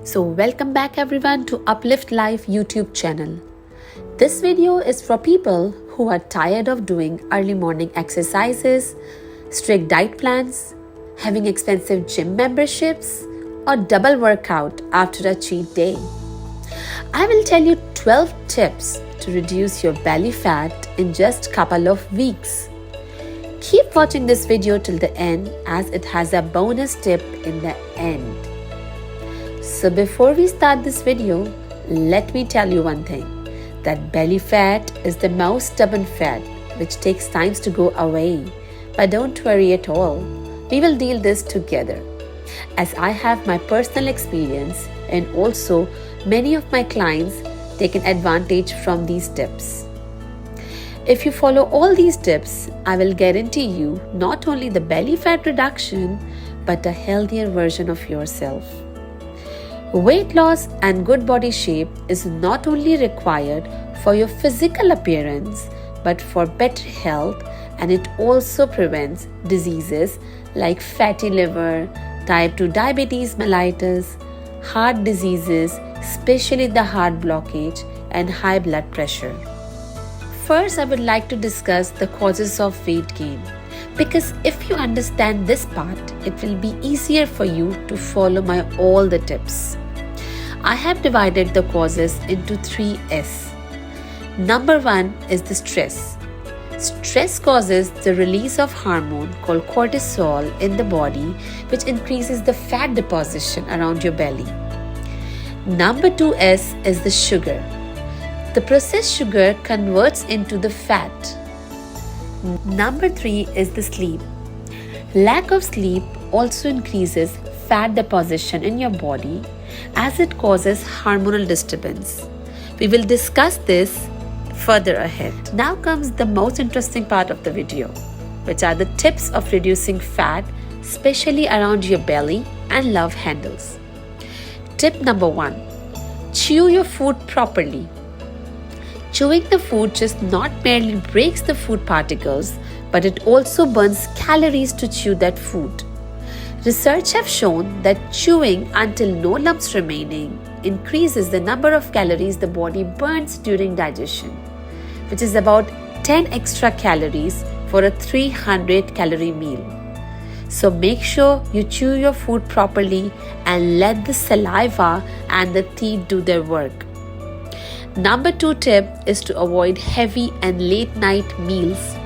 So welcome back everyone to Uplift Life YouTube channel. This video is for people who are tired of doing early morning exercises, strict diet plans, having expensive gym memberships, or double workout after a cheat day. I will tell you 12 tips to reduce your belly fat in just a couple of weeks. Keep watching this video till the end as it has a bonus tip in the end. So before we start this video, let me tell you one thing, that belly fat is the most stubborn fat which takes time to go away. But don't worry at all, we will deal this together. As I have my personal experience and also many of my clients taken advantage from these tips. If you follow all these tips, I will guarantee you not only the belly fat reduction but a healthier version of yourself. Weight loss and good body shape is not only required for your physical appearance but for better health, and it also prevents diseases like fatty liver, type 2 diabetes mellitus, heart diseases, especially the heart blockage and high blood pressure. First, I would like to discuss the causes of weight gain, because if you understand this part, it will be easier for you to follow my all the tips. I have divided the causes into 3 S. Number 1 is the stress. Stress causes the release of hormone called cortisol in the body, which increases the fat deposition around your belly. Number 2 S is the sugar. The processed sugar converts into the fat. Number 3 is the sleep. Lack of sleep also increases fat deposition in your body as it causes hormonal disturbance. We will discuss this further ahead. Now comes the most interesting part of the video, which are the tips of reducing fat, especially around your belly and love handles. Tip number 1. Chew your food properly. Chewing the food just not merely breaks the food particles, but it also burns calories to chew that food. Research have shown that chewing until no lumps remaining increases the number of calories the body burns during digestion, which is about 10 extra calories for a 300 calorie meal. So make sure you chew your food properly and let the saliva and the teeth do their work. Number 2 tip is to avoid heavy and late night meals.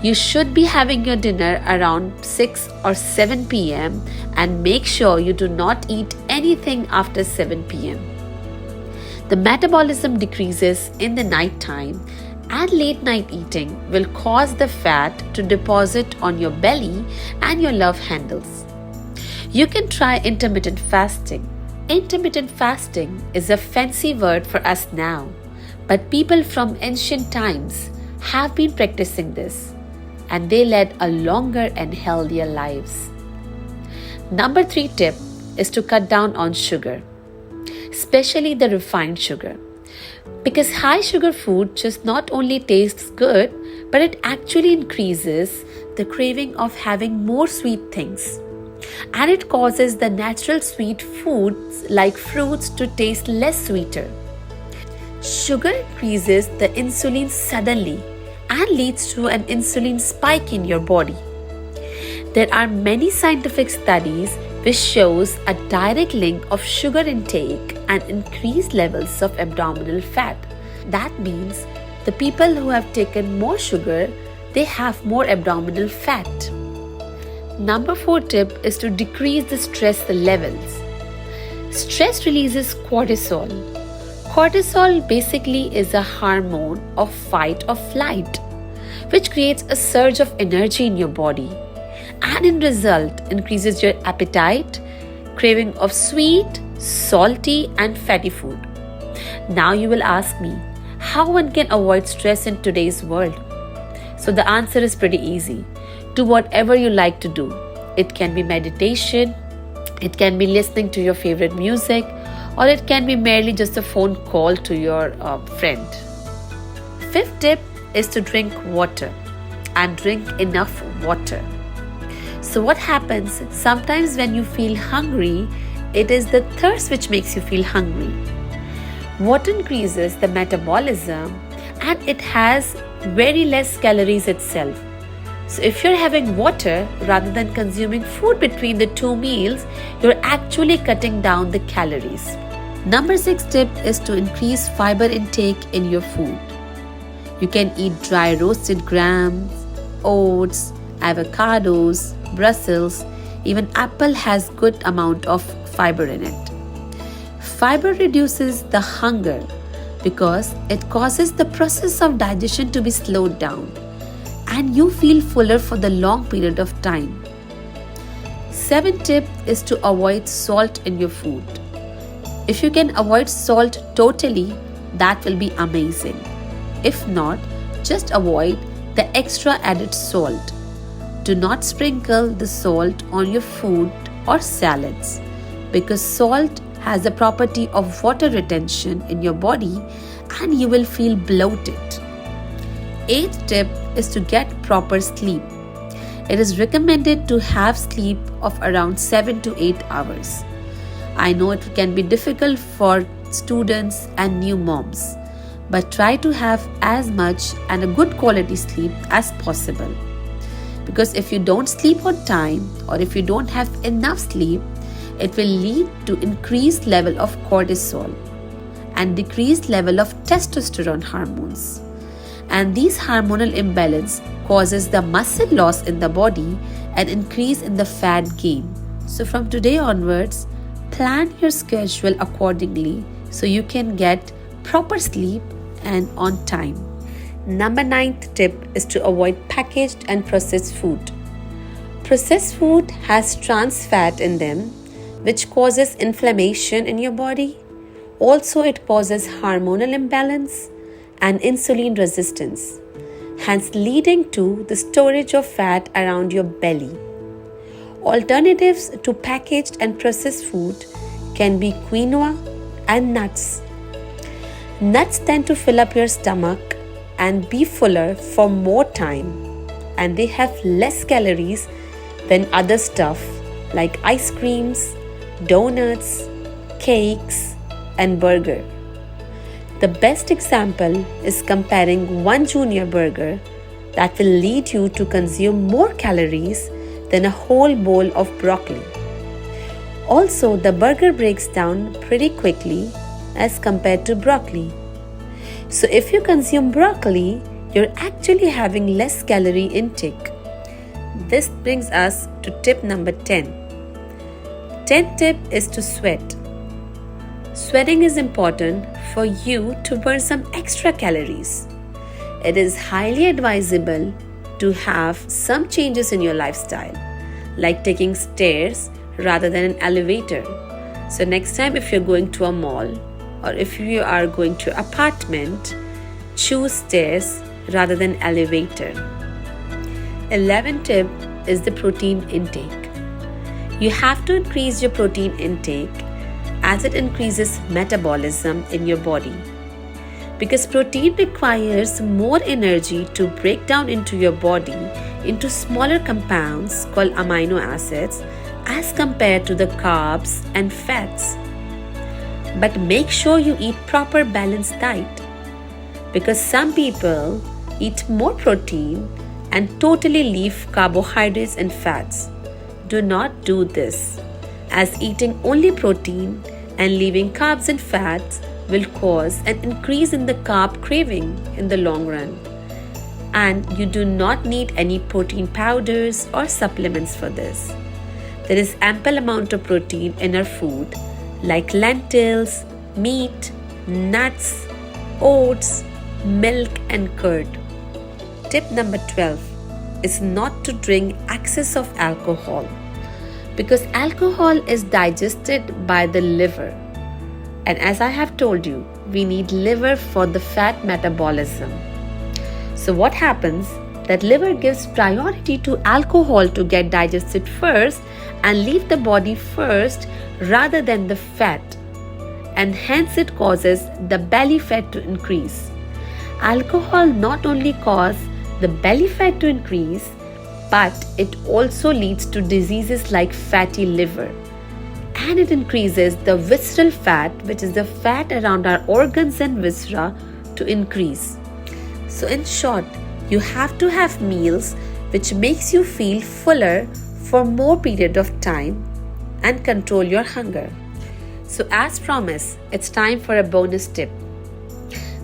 You should be having your dinner around 6 or 7 p.m. and make sure you do not eat anything after 7 p.m. The metabolism decreases in the night time, and late night eating will cause the fat to deposit on your belly and your love handles. You can try intermittent fasting. Intermittent fasting is a fancy word for us now, but people from ancient times have been practicing this, and they led a longer and healthier lives. Number 3 tip is to cut down on sugar, especially the refined sugar, because high sugar food just not only tastes good, but it actually increases the craving of having more sweet things, and it causes the natural sweet foods like fruits to taste less sweeter. Sugar increases the insulin suddenly and leads to an insulin spike in your body. There are many scientific studies which shows a direct link of sugar intake and increased levels of abdominal fat. That means the people who have taken more sugar, they have more abdominal fat. Number 4 tip is to decrease the stress levels. Stress releases cortisol. Cortisol basically is a hormone of fight or flight, which creates a surge of energy in your body, and in result increases your appetite, craving of sweet, salty and fatty food. Now you will ask me, how one can avoid stress in today's world? So the answer is pretty easy. Do whatever you like to do. It can be meditation, it can be listening to your favorite music, or it can be merely just a phone call to your friend. 5th tip is to drink water, and drink enough water. So what happens sometimes when you feel hungry it is the thirst which makes you feel hungry. Water increases the metabolism and it has very less calories itself. So if you're having water rather than consuming food between the two meals, you're actually cutting down the calories. Number 6 tip is to increase fiber intake in your food. You can eat dry roasted grams, oats, avocados, Brussels, even apple has good amount of fiber in it. Fiber reduces the hunger because it causes the process of digestion to be slowed down and you feel fuller for the long period of time. 7th tip is to avoid salt in your food. If you can avoid salt totally, that will be amazing. If not, just avoid the extra added salt. Do not sprinkle the salt on your food or salads because salt has the property of water retention in your body and you will feel bloated. 8th tip is to get proper sleep. It is recommended to have sleep of around 7 to 8 hours. I know it can be difficult for students and new moms, but try to have as much and a good quality sleep as possible. Because if you don't sleep on time or if you don't have enough sleep, it will lead to increased level of cortisol and decreased level of testosterone hormones. And these hormonal imbalance causes the muscle loss in the body and increase in the fat gain. So from today onwards, plan your schedule accordingly so you can get proper sleep and on time. Number 9th tip is to avoid packaged and processed food. Processed food has trans fat in them, which causes inflammation in your body. Also, it causes hormonal imbalance and insulin resistance, hence leading to the storage of fat around your belly. Alternatives to packaged and processed food can be quinoa and nuts. Nuts tend to fill up your stomach and be fuller for more time, and they have less calories than other stuff like ice creams, donuts, cakes, and burger. The best example is comparing one junior burger that will lead you to consume more calories than a whole bowl of broccoli. Also, the burger breaks down pretty quickly as compared to broccoli. So if you consume broccoli, you're actually having less calorie intake. This brings us to tip number 10. 10th tip is to sweat. Sweating is important for you to burn some extra calories. It is highly advisable to have some changes in your lifestyle, like taking stairs rather than an elevator. So next time if you're going to a mall or if you are going to an apartment, choose stairs rather than elevator. 11th tip is the protein intake. You have to increase your protein intake as it increases metabolism in your body. Because protein requires more energy to break down into your body into smaller compounds called amino acids as compared to the carbs and fats. But make sure you eat proper balanced diet, because some people eat more protein and totally leave carbohydrates and fats. Do not do this, as eating only protein and leaving carbs and fats will cause an increase in the carb craving in the long run. And you do not need any protein powders or supplements for this. There is ample amount of protein in our food like lentils, meat, nuts, oats, milk and curd. Tip number 12 is not to drink excess of alcohol, because alcohol is digested by the liver. And as I have told you, we need liver for the fat metabolism. So what happens? That liver gives priority to alcohol to get digested first and leave the body first rather than the fat. And hence it causes the belly fat to increase. Alcohol not only causes the belly fat to increase, but it also leads to diseases like fatty liver. and it increases the visceral fat, which is the fat around our organs and viscera, to increase. So in short, you have to have meals which makes you feel fuller for more period of time and control your hunger. So as promised, it's time for a bonus tip.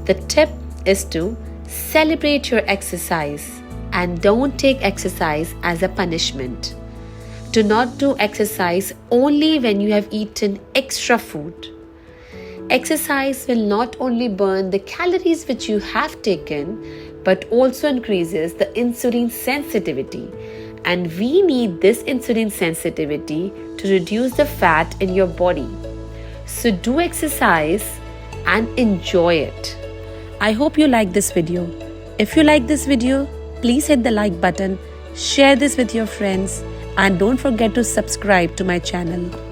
The tip is to celebrate your exercise and don't take exercise as a punishment. Do not do exercise only when you have eaten extra food. Exercise will not only burn the calories which you have taken, but also increases the insulin sensitivity. And we need this insulin sensitivity to reduce the fat in your body. So do exercise and enjoy it. I hope you like this video. If you like this video, please hit the like button, share this with your friends, and don't forget to subscribe to my channel.